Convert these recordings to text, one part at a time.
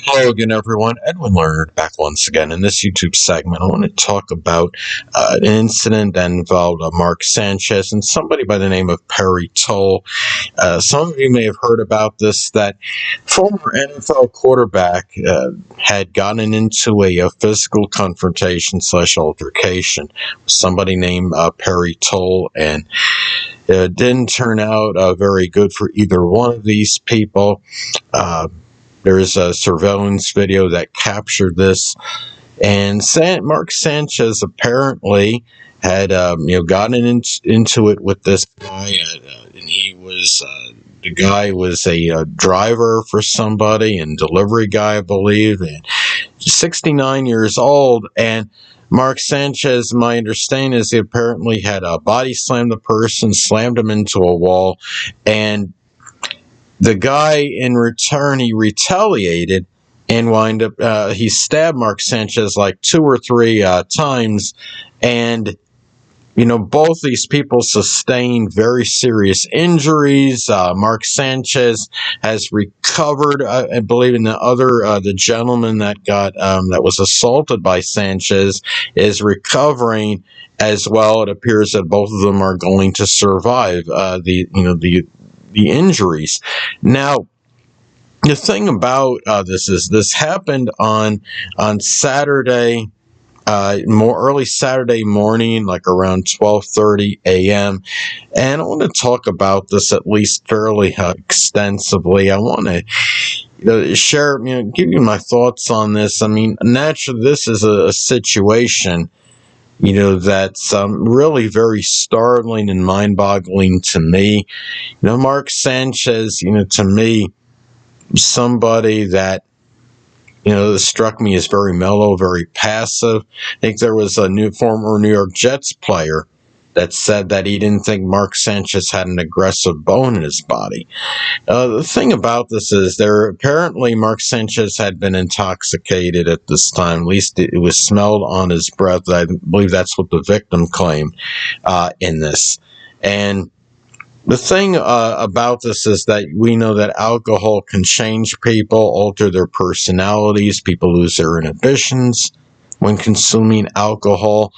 Hello again, everyone. Edwin Learnard back once again. In this YouTube segment, I want to talk about an incident that involved Mark Sanchez and somebody by the name of Perry Toll. Some of you may have heard about this, that former NFL quarterback had gotten into a physical confrontation / altercation with somebody named Perry Toll, and it didn't turn out very good for either one of these people. There's a surveillance video that captured this, and Mark Sanchez apparently had gotten into it with this guy, and he was the guy was a driver for somebody and delivery guy, I believe, and 69 years old. And Mark Sanchez, my understanding is he apparently had body slammed the person, slammed him into a wall, and the guy, in return, he retaliated and he stabbed Mark Sanchez like 2 or 3 times. And, both these people sustained very serious injuries. Mark Sanchez has recovered, I believe, in the gentleman that that was assaulted by Sanchez is recovering as well. It appears that both of them are going to survive the injuries. Now, the thing about this is this happened on Saturday, more early Saturday morning, like around 12:30 a.m. And I want to talk about this at least fairly extensively. I want to share, give you my thoughts on this. I mean, naturally, this is a situation that's really very startling and mind-boggling to me. Mark Sanchez, to me, somebody that, struck me as very mellow, very passive. I think there was a former New York Jets player that said that he didn't think Mark Sanchez had an aggressive bone in his body. The thing about this is apparently Mark Sanchez had been intoxicated at this time. At least it was smelled on his breath. I believe that's what the victim claimed in this. And the thing about this is that we know that alcohol can change people, alter their personalities. People lose their inhibitions when consuming alcohol.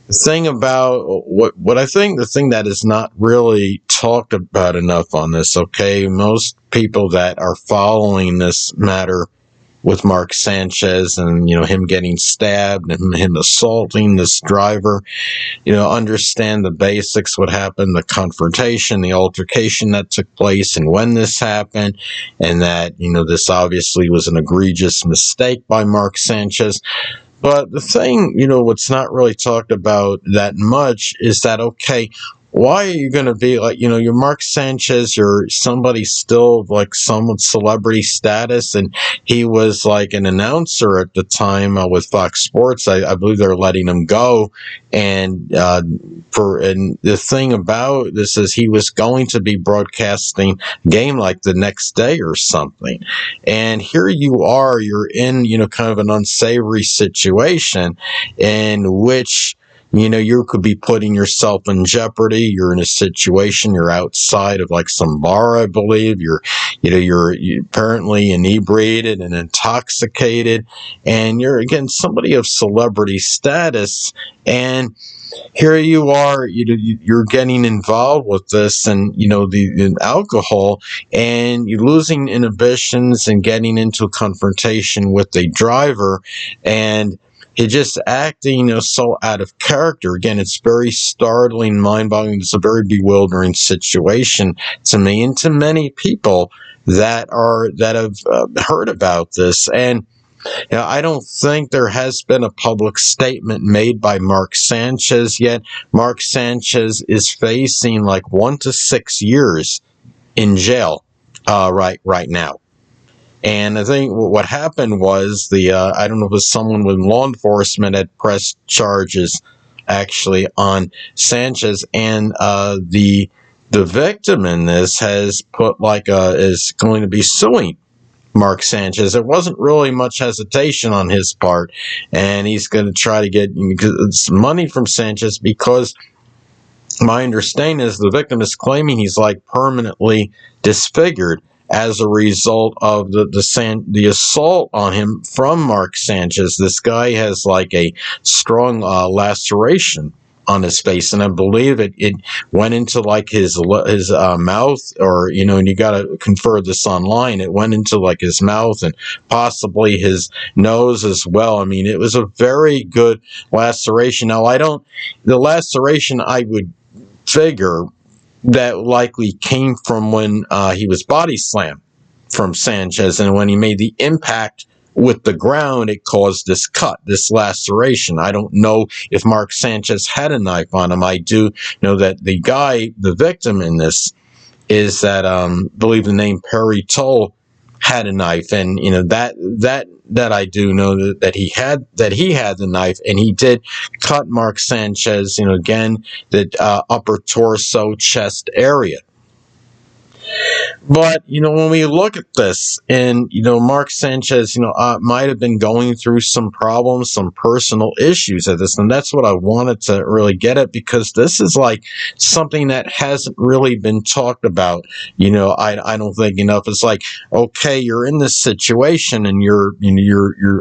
The thing about what I think, the thing that is not really talked about enough on this, okay, most people that are following this matter with Mark Sanchez and, him getting stabbed and him assaulting this driver, understand the basics, what happened, the confrontation, the altercation that took place and when this happened, and that, this obviously was an egregious mistake by Mark Sanchez. But the thing, what's not really talked about that much is that, okay, why are you going to be like, you're Mark Sanchez, you're somebody still like somewhat celebrity status, and he was like an announcer at the time with Fox Sports. I believe they're letting him go. And the thing about this is he was going to be broadcasting a game like the next day or something. And here you are, you're in, kind of an unsavory situation in which you could be putting yourself in jeopardy. You're in a situation, you're outside of like some bar, I believe. You're apparently inebriated and intoxicated, and you're, again, somebody of celebrity status. And here you are, you're getting involved with this and, the alcohol, and you're losing inhibitions and getting into a confrontation with a driver, and it's just acting, so out of character. Again, it's very startling, mind-boggling. It's a very bewildering situation to me and to many people that have heard about this. And I don't think there has been a public statement made by Mark Sanchez yet. Mark Sanchez is facing like 1 to 6 years in jail right now. And I think what happened was I don't know if it was someone with law enforcement had pressed charges actually on Sanchez, and the victim in this has put is going to be suing Mark Sanchez. There wasn't really much hesitation on his part, and he's going to try to get money from Sanchez because my understanding is the victim is claiming he's like permanently disfigured as a result of the assault on him from Mark Sanchez. This guy has like a strong laceration on his face, and I believe it went into like his mouth, or and you got to confer this online. It went into like his mouth and possibly his nose as well. I mean, it was a very good laceration. Now, the laceration I would figure that likely came from when he was body slammed from Sanchez, and when he made the impact with the ground, it caused this cut, this laceration. I don't know if Mark Sanchez had a knife on him. I do know that the victim in this, is that believe the name Perry Toll, had a knife, and that I do know that he had the knife, and he did cut Mark Sanchez, again, the upper torso, chest area. But, when we look at this, and, Mark Sanchez, might have been going through some problems, some personal issues at this. And that's what I wanted to really get at, because this is like something that hasn't really been talked about. I don't think enough. It's like, okay, you're in this situation, and you're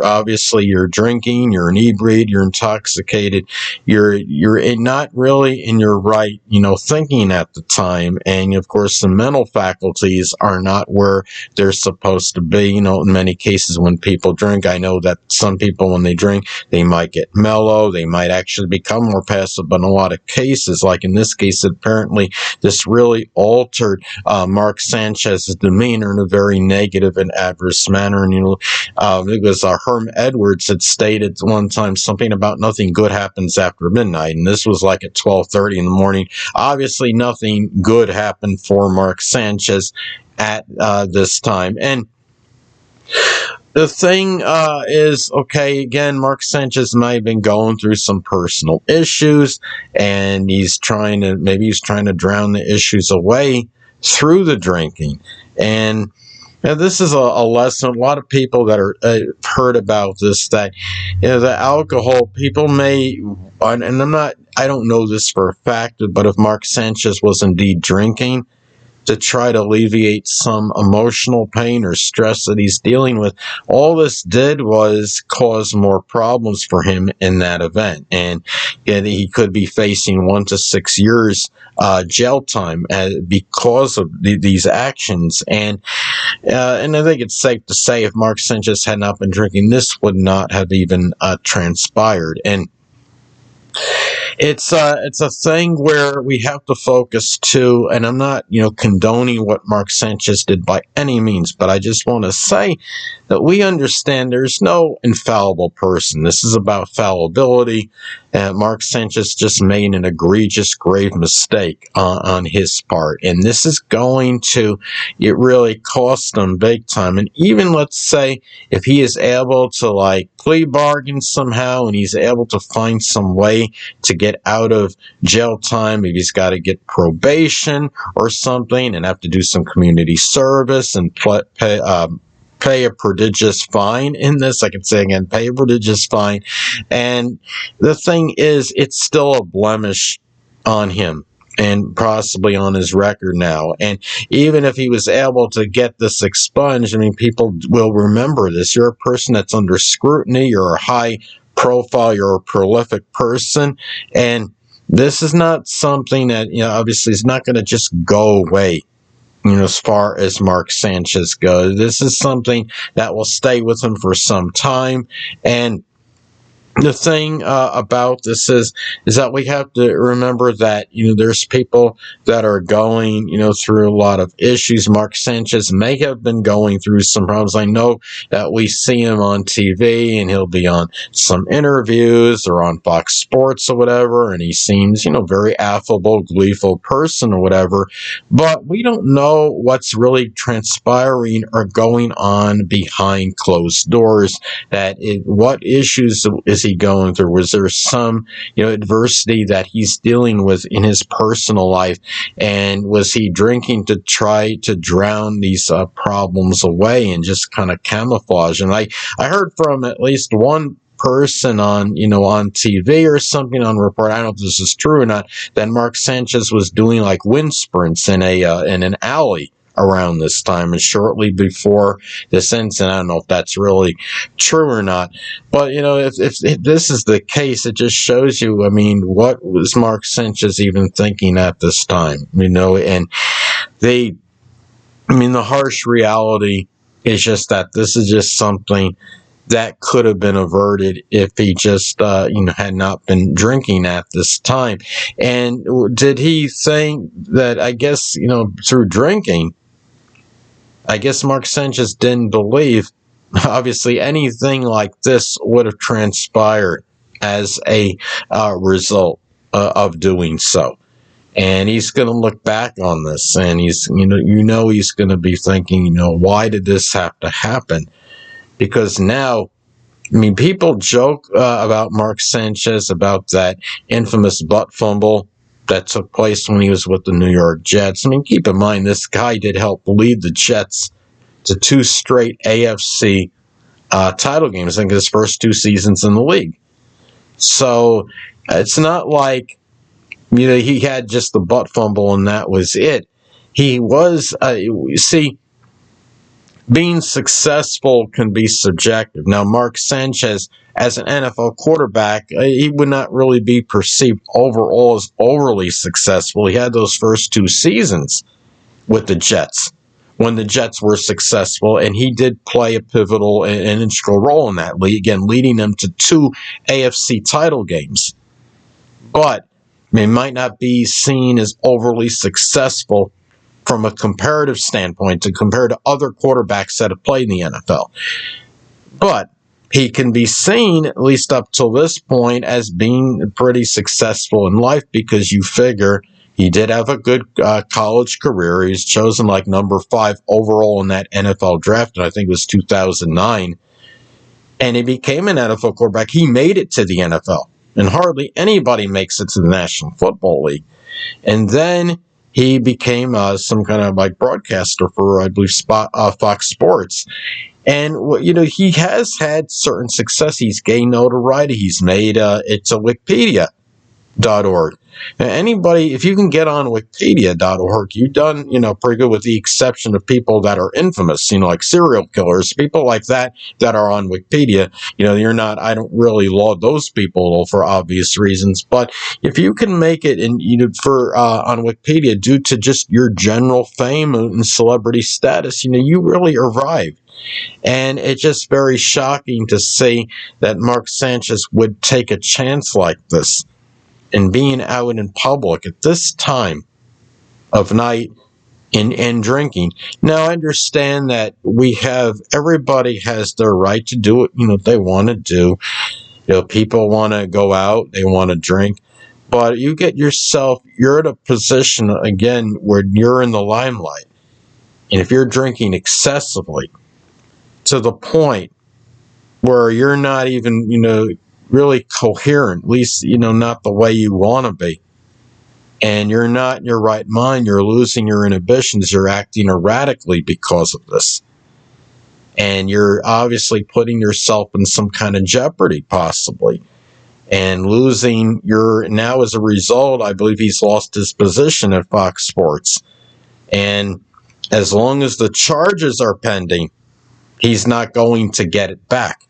obviously you're drinking, you're inebriated, you're intoxicated, you're not really in your right, thinking at the time. And of course, the mental faculties are not where they're supposed to be. In many cases when people drink, I know that some people, when they drink, they might get mellow, they might actually become more passive, but in a lot of cases, like in this case, apparently this really altered Mark Sanchez's demeanor in a very negative and adverse manner. And it was Herm Edwards had stated one time something about nothing good happens after midnight, and this was like at 12:30 in the morning. Obviously nothing good happened for Mark Sanchez at this time. And the thing is, okay, again, Mark Sanchez might have been going through some personal issues, and he's trying to drown the issues away through the drinking. And this is a lesson. A lot of people that are heard about this, that the alcohol, people may, and I don't know this for a fact, but if Mark Sanchez was indeed drinking to try to alleviate some emotional pain or stress that he's dealing with, all this did was cause more problems for him in that event. And he could be facing 1 to 6 years jail time because of these actions. And I think it's safe to say, if Mark Sanchez had not been drinking, this would not have even transpired. And it's a thing where we have to focus too, and I'm not condoning what Mark Sanchez did by any means, but I just want to say that we understand there's no infallible person. This is about fallibility, and Mark Sanchez just made an egregious, grave mistake on his part, and this is going to really cost him big time. And even, let's say, if he is able to plea bargain somehow, and he's able to find some way to get out of jail time, maybe he's got to get probation or something and have to do some community service and pay a prodigious fine in this. I could say again, pay a prodigious fine. And the thing is, it's still a blemish on him and possibly on his record now. And even if he was able to get this expunged, I mean, people will remember this. You're a person that's under scrutiny, you're a high profile, you're a prolific person, and this is not something that, obviously is not going to just go away. As far as Mark Sanchez goes, this is something that will stay with him for some time. And the thing about this is that we have to remember that, there's people that are going, through a lot of issues. Mark Sanchez may have been going through some problems. I know that we see him on TV, and he'll be on some interviews or on Fox Sports or whatever, and he seems, very affable, gleeful person or whatever. But we don't know what's really transpiring or going on behind closed doors. What issues is he going through? Was there some adversity that he's dealing with in his personal life, and was he drinking to try to drown these problems away and just kind of camouflage? And I heard from at least one person on on TV or something on report, I don't know if this is true or not, that Mark Sanchez was doing like wind sprints in an alley around this time, and shortly before this incident. I don't know if that's really true or not, but if this is the case, it just shows you, I mean, what was Mark Sanchez even thinking at this time? And the harsh reality is just that this is just something that could have been averted if he just, had not been drinking at this time. And did he think that, I guess, through drinking, I guess Mark Sanchez didn't believe, obviously, anything like this would have transpired as a result of doing so. And he's going to look back on this, and he's going to be thinking, why did this have to happen? Because now, I mean, people joke about Mark Sanchez, about that infamous butt fumble that took place when he was with the New York Jets. I mean, keep in mind, this guy did help lead the Jets to 2 straight AFC title games, I think his first 2 seasons in the league. So it's not like, he had just the butt fumble and that was it. He was, being successful can be subjective. Now, Mark Sanchez, as an NFL quarterback, he would not really be perceived overall as overly successful. He had those first 2 seasons with the Jets when the Jets were successful, and he did play a pivotal and integral role in that league, again, leading them to 2 AFC title games. But it might not be seen as overly successful from a comparative standpoint to compare to other quarterbacks that have played in the NFL. But he can be seen, at least up till this point, as being pretty successful in life, because you figure he did have a good college career. He was chosen like number 5 overall in that NFL draft, and I think it was 2009. And he became an NFL quarterback. He made it to the NFL, and hardly anybody makes it to the National Football League. And then he became some kind of like broadcaster for, I believe, Fox Sports. And, he has had certain success. He's gained notoriety. He's made it to Wikipedia.org. Now, anybody, if you can get on Wikipedia.org, you've done, pretty good, with the exception of people that are infamous, like serial killers, people like that are on Wikipedia. I don't really laud those people for obvious reasons, but if you can make it on Wikipedia due to just your general fame and celebrity status, you really arrived. And it's just very shocking to see that Mark Sanchez would take a chance like this and being out in public at this time of night and drinking. Now, I understand that everybody has their right to do what they want to do. People want to go out, they want to drink, but you're at a position, again, where you're in the limelight. And if you're drinking excessively to the point where you're not even, really coherent, at least, not the way you want to be, and you're not in your right mind, you're losing your inhibitions, you're acting erratically because of this. And you're obviously putting yourself in some kind of jeopardy, possibly, and losing now as a result, I believe he's lost his position at Fox Sports. And as long as the charges are pending, he's not going to get it back.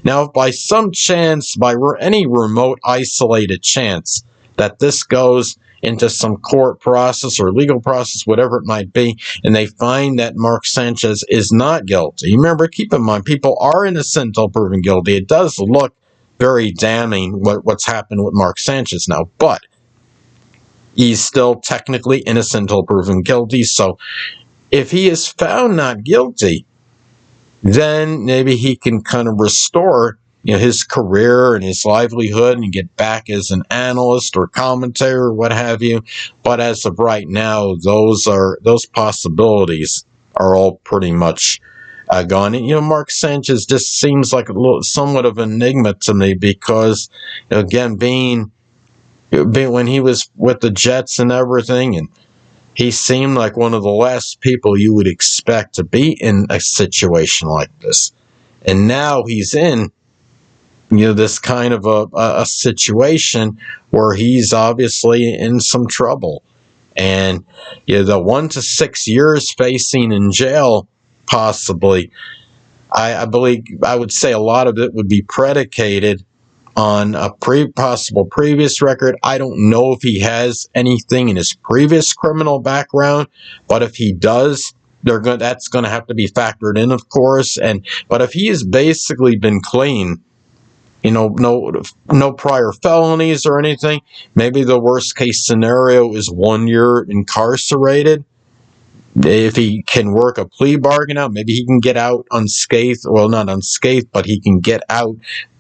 Now, if by some chance, by any remote isolated chance, that this goes into some court process or legal process, whatever it might be, and they find that Mark Sanchez is not guilty. Remember, keep in mind, people are innocent until proven guilty. It does look very damning what's happened with Mark Sanchez now, but he's still technically innocent until proven guilty. So if he is found not guilty, then maybe he can kind of restore his career and his livelihood and get back as an analyst or commentator or what have you. But as of right now, those possibilities are all pretty much gone. And, Mark Sanchez just seems like somewhat of an enigma to me because, again, being when he was with the Jets and everything, and he seemed like one of the last people you would expect to be in a situation like this. And now he's in, this kind of a situation where he's obviously in some trouble. And the 1 to 6 years facing in jail, possibly, I believe I would say a lot of it would be predicated on a possible previous record. I don't know if he has anything in his previous criminal background, but if he does, that's going to have to be factored in, of course. But if he has basically been clean, no prior felonies or anything, maybe the worst case scenario is 1 year incarcerated. If he can work a plea bargain out, maybe he can get out unscathed. Well, not unscathed, but he can get out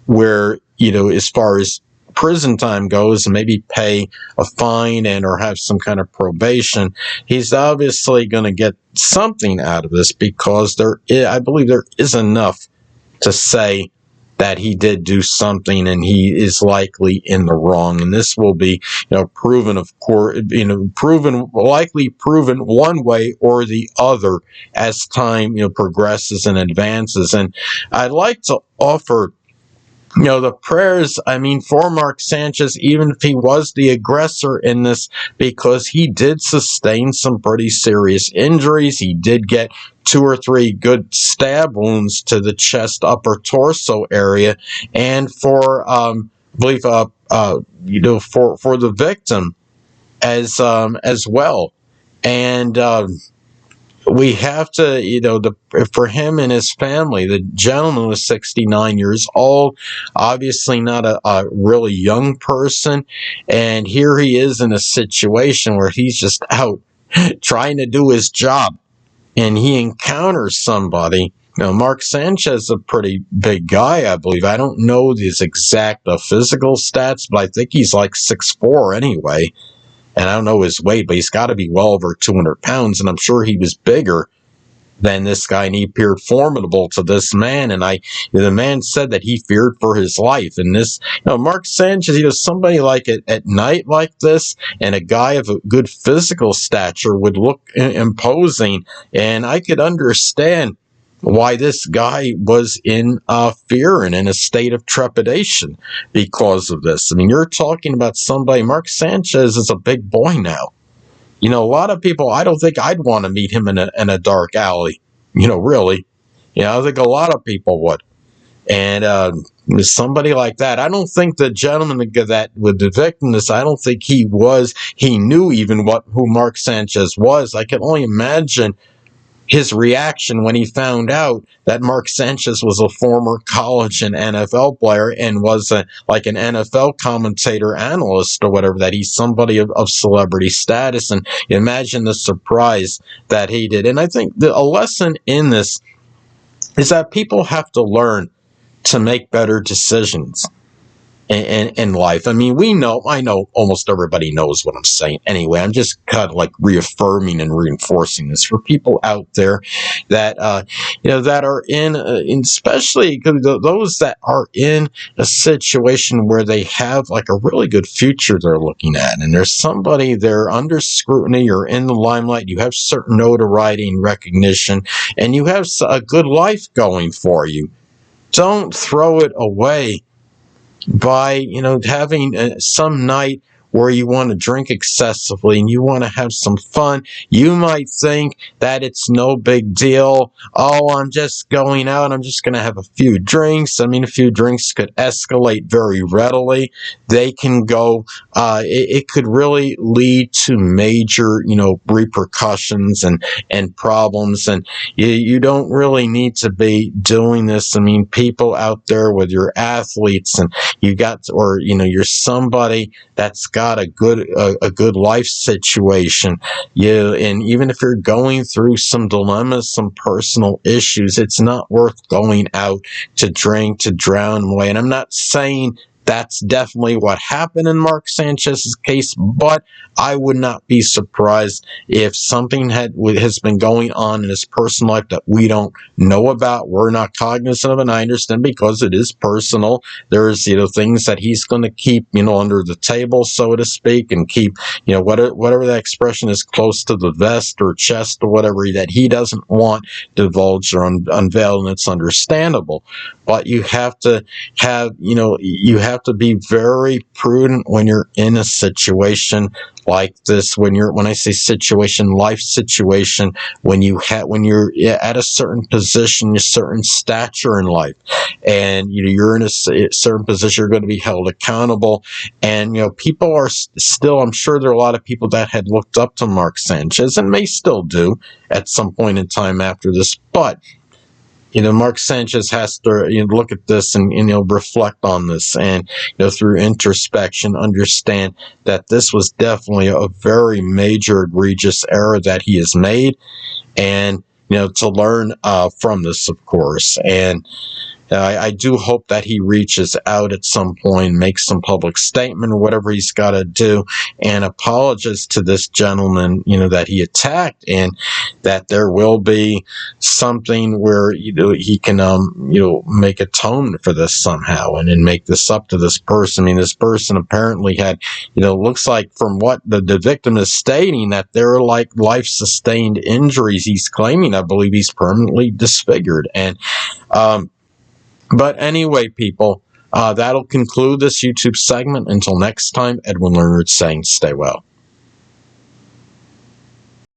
where, as far as prison time goes, and maybe pay a fine or have some kind of probation. He's obviously going to get something out of this, because I believe there is enough to say that he did do something and he is likely in the wrong. And this will be, proven, of course, likely proven one way or the other as time, progresses and advances. And I'd like to offer, the prayers, for Mark Sanchez, even if he was the aggressor in this, because he did sustain some pretty serious injuries. He did get 2 or 3 good stab wounds to the chest, upper torso area, and for, I believe, for the victim as well. And, we have to, for him and his family, the gentleman was 69 years old, obviously not a really young person. And here he is in a situation where he's just out trying to do his job, and he encounters somebody. Mark Sanchez is a pretty big guy, I believe. I don't know his exact physical stats, but I think he's like 6'4" anyway. And I don't know his weight, but he's got to be well over 200 pounds. And I'm sure he was bigger than this guy, and he appeared formidable to this man. And the man said that he feared for his life. And this, Mark Sanchez, somebody like at night like this, and a guy of a good physical stature would look imposing. And I could understand why this guy was in fear and in a state of trepidation because of this. You're talking about somebody, Mark Sanchez is a big boy now. A lot of people, I don't think I'd want to meet him in a dark alley, really. I think a lot of people would. And somebody like that, I don't think the gentleman that would the victim this, I don't think he knew even who Mark Sanchez was. I can only imagine his reaction when he found out that Mark Sanchez was a former college and NFL player and was like an NFL commentator, analyst, or whatever, that he's somebody of celebrity status. And imagine the surprise that he did. And I think a lesson in this is that people have to learn to make better decisions in life. I know almost everybody knows what I'm saying. Anyway, I'm just kind of like reaffirming and reinforcing this for people out there that, that are especially those that are in a situation where they have like a really good future they're looking at. And there's somebody, they're under scrutiny or in the limelight. You have certain notoriety and recognition, and you have a good life going for you. Don't throw it away by, having some night where you want to drink excessively and you want to have some fun. You might think that it's no big deal. Oh, I'm just going out. I'm just going to have a few drinks. A few drinks could escalate very readily. They can go, it could really lead to major, repercussions and problems. And you don't really need to be doing this. People out there, whether you're athletes and you're somebody that's got a good life situation, and even if you're going through some dilemmas, some personal issues, it's not worth going out to drink, to drown away. And I'm not saying that's definitely what happened in Mark Sanchez's case, but I would not be surprised if something has been going on in his personal life that we don't know about, we're not cognizant of, and I understand because it is personal. There's, things that he's going to keep, under the table, so to speak, and keep, whatever that expression is, close to the vest or chest or whatever, that he doesn't want divulged or unveiled, and it's understandable. But you have to have have to be very prudent when you're in a situation like this. When I say situation, life situation, when you're at a certain position, a certain stature in life, and you're in a certain position, you're going to be held accountable. And people are still, I'm sure there are a lot of people that had looked up to Mark Sanchez and may still do at some point in time after this, but Mark Sanchez has to look at this and reflect on this, and through introspection understand that this was definitely a very major egregious error that he has made, and to learn from this, of course. And I do hope that he reaches out at some point, makes some public statement or whatever he's got to do, and apologizes to this gentleman, that he attacked, and that there will be something where he can make atonement for this somehow, and then make this up to this person. I mean, this person apparently had looks like, from what the victim is stating, that there are like life-sustained injuries he's claiming. I believe he's permanently disfigured. And but anyway, people, that'll conclude this YouTube segment. Until next time, Edwin Learnard saying stay well.